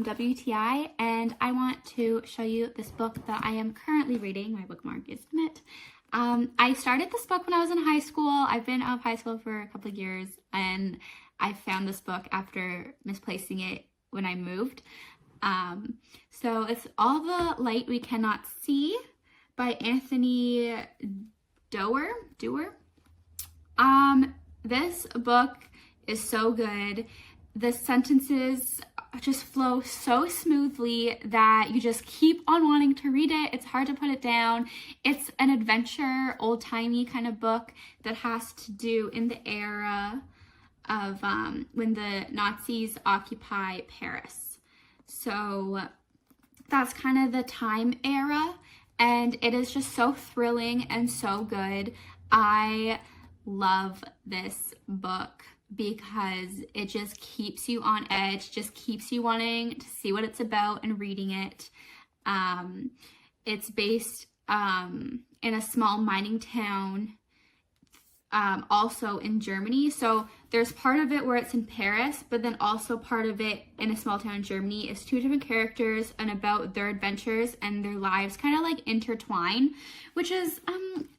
WTI, and I want to show you this book that I am currently reading. My bookmark is in it. I started this book when I was in high school. I've been out of high school for a couple of years, and I found this book after misplacing it when I moved. So it's All the Light We Cannot See by Anthony Doerr. This book is so good. The sentences just flow so smoothly that you just keep on wanting to read it. It's hard to put it down. It's an adventure, old-timey kind of book that has to do in the era of when the Nazis occupy Paris. So that's kind of the time era, and it is just so thrilling and so good. I love this book because it just keeps you on edge, just keeps you wanting to see what it's about and reading it. It's based in a small mining town, also in Germany. So there's part of it where it's in Paris, but then also part of it in a small town in Germany. It's two different characters and about their adventures and their lives kind of like intertwine, which is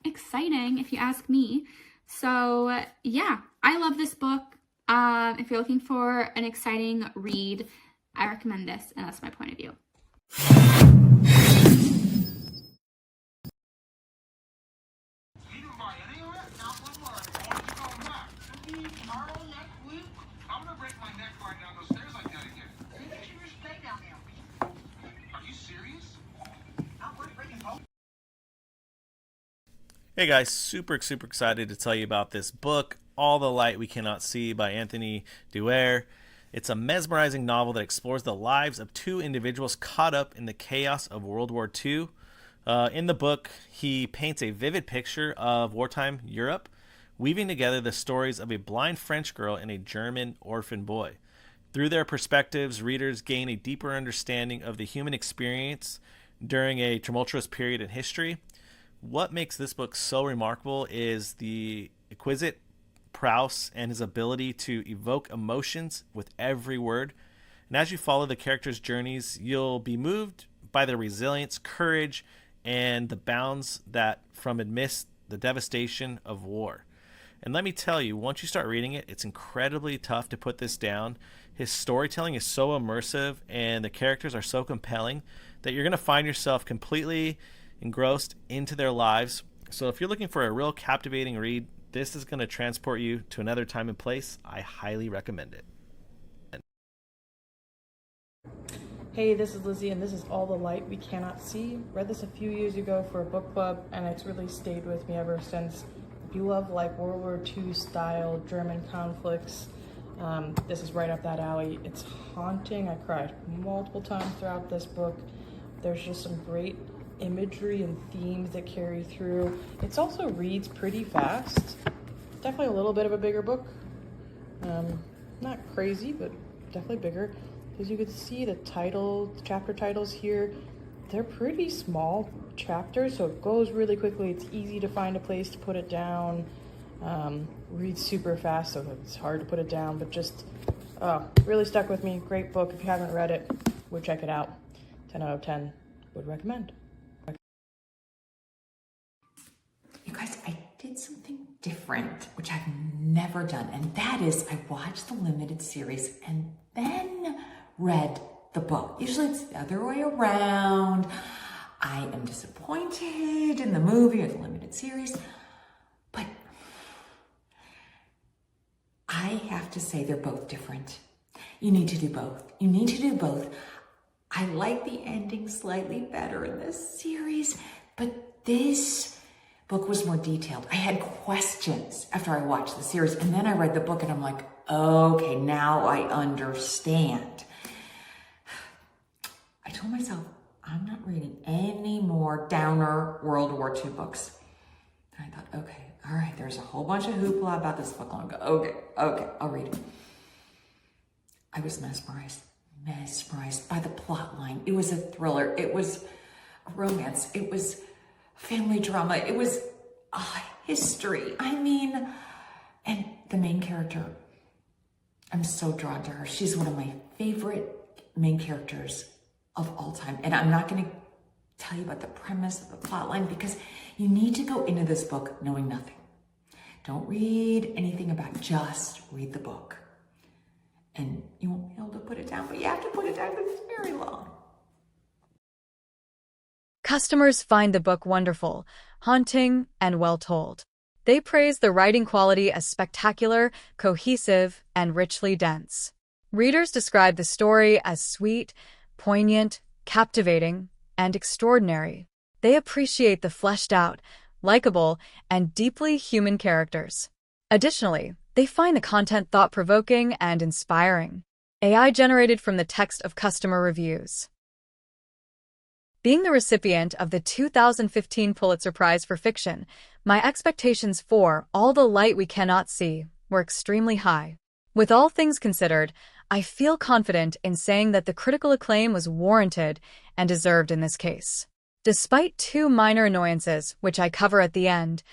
exciting if you ask me. So yeah, I love this book. If you're looking for an exciting read, I recommend this, and that's my point of view. Hey guys, super excited to tell you about this book, All the Light We Cannot See by Anthony Doerr. It's a mesmerizing novel that explores the lives of two individuals caught up in the chaos of World War II. In the book, he paints a vivid picture of wartime Europe, weaving together the stories of a blind French girl and a German orphan boy. Through their perspectives, readers gain a deeper understanding of the human experience during a tumultuous period in history. What makes this book so remarkable is the exquisite Prowse and his ability to evoke emotions with every word. And as you follow the characters' journeys, you'll be moved by their resilience, courage, and the bounds that from amidst the devastation of war. And let me tell you, once you start reading it, it's incredibly tough to put this down. His storytelling is so immersive and the characters are so compelling that you're going to find yourself completely engrossed into their lives. So if you're looking for a real captivating read, this is going to transport you to another time and place. I highly recommend it. Hey, this is Lizzie, and this is All the Light We Cannot See. Read this a few years ago for a book club, and it's really stayed with me ever since. If you love like World War II style German conflicts, this is right up that alley. It's haunting. I cried multiple times throughout this book. There's just some great imagery and themes that carry through. It also reads pretty fast. Definitely a little bit of a bigger book. Not crazy, but definitely bigger. As you can see, the chapter titles here, they're pretty small chapters, so it goes really quickly. It's easy to find a place to put it down. Reads super fast, so it's hard to put it down, but just really stuck with me. Great book. If you haven't read it, would check it out. 10 out of 10 would recommend. You guys, I did something different, which I've never done, and that is I watched the limited series and then read the book. Usually it's the other way around. I am disappointed in the movie or the limited series, but I have to say they're both different. You need to do both. You need to do both. I like the ending slightly better in this series, but this book was more detailed. I had questions after I watched the series, and then I read the book and I'm like, okay, now I understand. I told myself, I'm not reading any more downer World War II books. And I thought, okay, all right, there's a whole bunch of hoopla about this book. I'll go, okay, I'll read it. I was mesmerized by the plot line. It was a thriller. It was a romance. It was family drama. It was history. I mean, and the main character, I'm so drawn to her. She's one of my favorite main characters of all time. And I'm not going to tell you about the premise of the plot line because you need to go into this book knowing nothing. Don't read anything about it, just read the book. And you won't be able to put it down, but you have to put it down because it's very long. Customers find the book wonderful, haunting, and well told. They praise the writing quality as spectacular, cohesive, and richly dense. Readers describe the story as sweet, poignant, captivating, and extraordinary. They appreciate the fleshed-out, likable, and deeply human characters. Additionally, they find the content thought-provoking and inspiring. AI generated from the text of customer reviews. Being the recipient of the 2015 Pulitzer Prize for Fiction, my expectations for All the Light We Cannot See were extremely high. With all things considered, I feel confident in saying that the critical acclaim was warranted and deserved in this case. Despite two minor annoyances, which I cover at the end,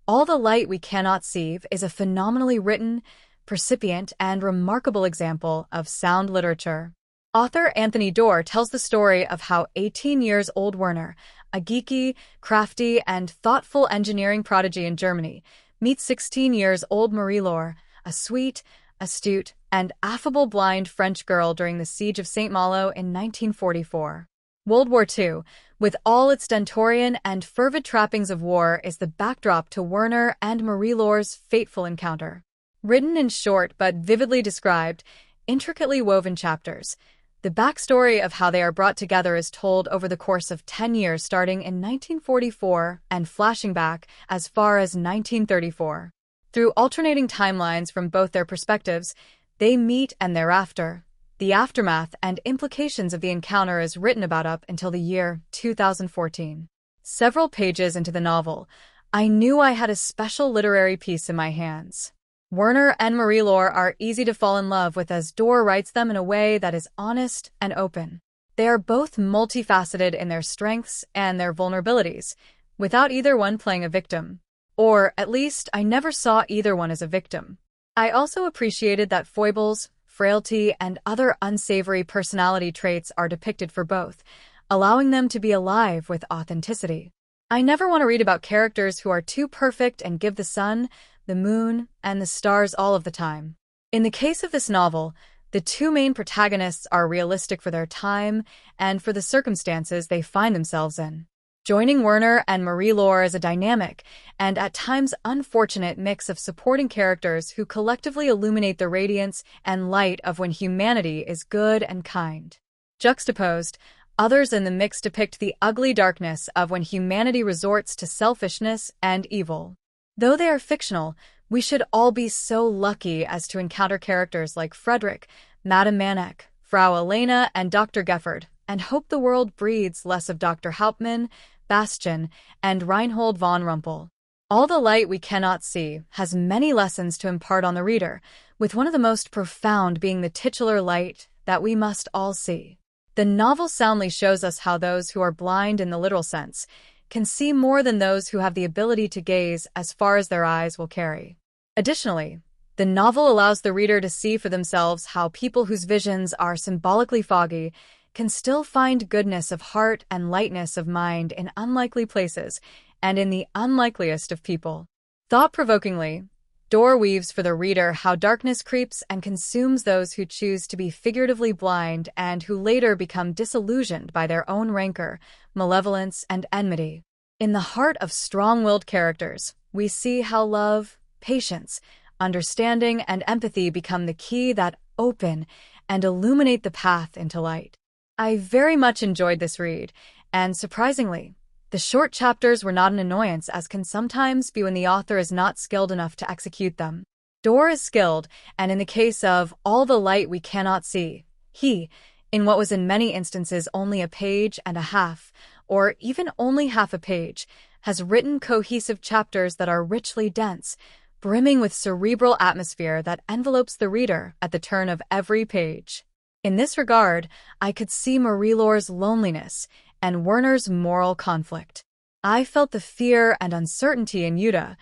All the Light We Cannot See is a phenomenally written, percipient, and remarkable example of sound literature. Author Anthony Doerr tells the story of how 18-year-old Werner, a geeky, crafty, and thoughtful engineering prodigy in Germany, meets 16-year-old Marie-Laure, a sweet, astute, and affable blind French girl during the Siege of St. Malo in 1944. World War II, with all its stentorian and fervid trappings of war, is the backdrop to Werner and Marie-Laure's fateful encounter. Written in short but vividly described, intricately woven chapters, the backstory of how they are brought together is told over the course of 10 years starting in 1944 and flashing back as far as 1934. Through alternating timelines from both their perspectives, they meet and thereafter. The aftermath and implications of the encounter is written about up until the year 2014. Several pages into the novel, I knew I had a special literary piece in my hands. Werner and Marie-Laure are easy to fall in love with as Doerr writes them in a way that is honest and open. They are both multifaceted in their strengths and their vulnerabilities, without either one playing a victim. Or, at least, I never saw either one as a victim. I also appreciated that foibles, frailty, and other unsavory personality traits are depicted for both, allowing them to be alive with authenticity. I never want to read about characters who are too perfect and give the sun, the moon, and the stars all of the time. In the case of this novel, the two main protagonists are realistic for their time and for the circumstances they find themselves in. Joining Werner and Marie-Laure is a dynamic and at times unfortunate mix of supporting characters who collectively illuminate the radiance and light of when humanity is good and kind. Juxtaposed, others in the mix depict the ugly darkness of when humanity resorts to selfishness and evil. Though they are fictional, we should all be so lucky as to encounter characters like Frederick, Madame Mannek, Frau Elena, and Dr. Gefford, and hope the world breeds less of Dr. Hauptmann, Bastian, and Reinhold von Rumpel. All the Light We Cannot See has many lessons to impart on the reader, with one of the most profound being the titular light that we must all see. The novel soundly shows us how those who are blind in the literal sense can see more than those who have the ability to gaze as far as their eyes will carry. Additionally, the novel allows the reader to see for themselves how people whose visions are symbolically foggy can still find goodness of heart and lightness of mind in unlikely places and in the unlikeliest of people. Thought-provokingly, Doerr weaves for the reader how darkness creeps and consumes those who choose to be figuratively blind and who later become disillusioned by their own rancor, malevolence, and enmity. In the heart of strong-willed characters, we see how love, patience, understanding, and empathy become the key that open and illuminate the path into light. I very much enjoyed this read, and surprisingly, the short chapters were not an annoyance, as can sometimes be when the author is not skilled enough to execute them. Doerr is skilled, and in the case of All the Light We Cannot See, he, in what was in many instances only a page and a half, or even only half a page, has written cohesive chapters that are richly dense, brimming with cerebral atmosphere that envelopes the reader at the turn of every page. In this regard, I could see Marie-Laure's loneliness and Werner's moral conflict. I felt the fear and uncertainty in Yuda,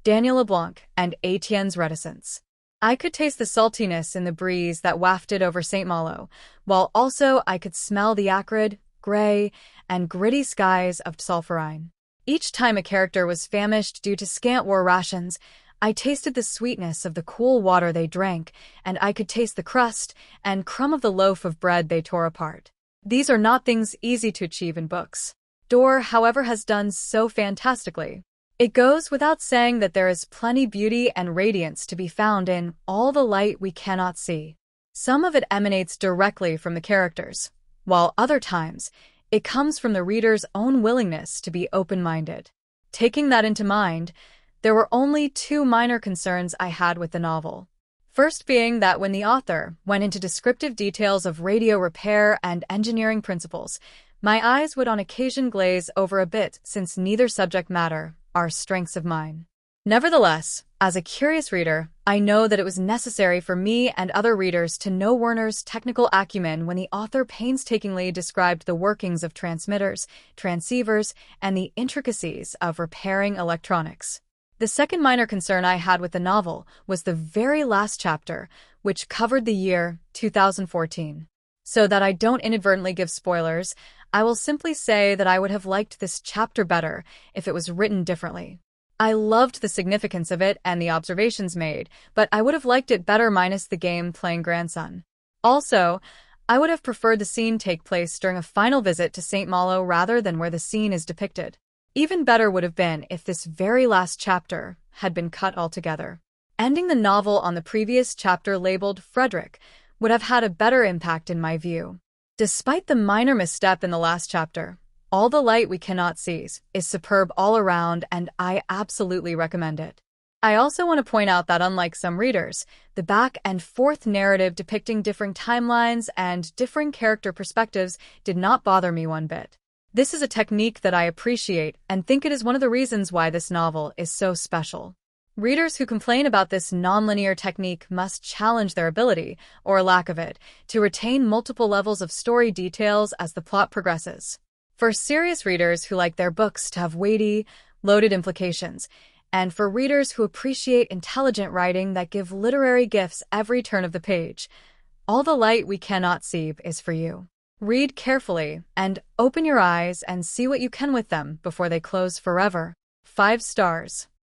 Daniel LeBlanc, and Etienne's reticence. I could taste the saltiness in the breeze that wafted over St. Malo, while also I could smell the acrid, gray, and gritty skies of Solferine. Each time a character was famished due to scant war rations, I tasted the sweetness of the cool water they drank, and I could taste the crust and crumb of the loaf of bread they tore apart. These are not things easy to achieve in books. Dorr, however, has done so fantastically. It goes without saying that there is plenty beauty and radiance to be found in all the light we cannot see. Some of it emanates directly from the characters, while other times it comes from the reader's own willingness to be open-minded. Taking that into mind, there were only two minor concerns I had with the novel. First being that when the author went into descriptive details of radio repair and engineering principles, my eyes would on occasion glaze over a bit since neither subject matter are strengths of mine. Nevertheless, as a curious reader, I know that it was necessary for me and other readers to know Werner's technical acumen when the author painstakingly described the workings of transmitters, transceivers, and the intricacies of repairing electronics. The second minor concern I had with the novel was the very last chapter, which covered the year 2014. So that I don't inadvertently give spoilers, I will simply say that I would have liked this chapter better if it was written differently. I loved the significance of it and the observations made, but I would have liked it better minus the game playing grandson. Also, I would have preferred the scene take place during a final visit to St. Malo rather than where the scene is depicted. Even better would have been if this very last chapter had been cut altogether. Ending the novel on the previous chapter labeled Frederick would have had a better impact in my view. Despite the minor misstep in the last chapter, All the Light We Cannot Seize is superb all around, and I absolutely recommend it. I also want to point out that unlike some readers, the back and forth narrative depicting differing timelines and differing character perspectives did not bother me one bit. This is a technique that I appreciate and think it is one of the reasons why this novel is so special. Readers who complain about this nonlinear technique must challenge their ability, or lack of it, to retain multiple levels of story details as the plot progresses. For serious readers who like their books to have weighty, loaded implications, and for readers who appreciate intelligent writing that give literary gifts every turn of the page, All the Light We Cannot See is for you. Read carefully and open your eyes and see what you can with them before they close forever. 5 stars.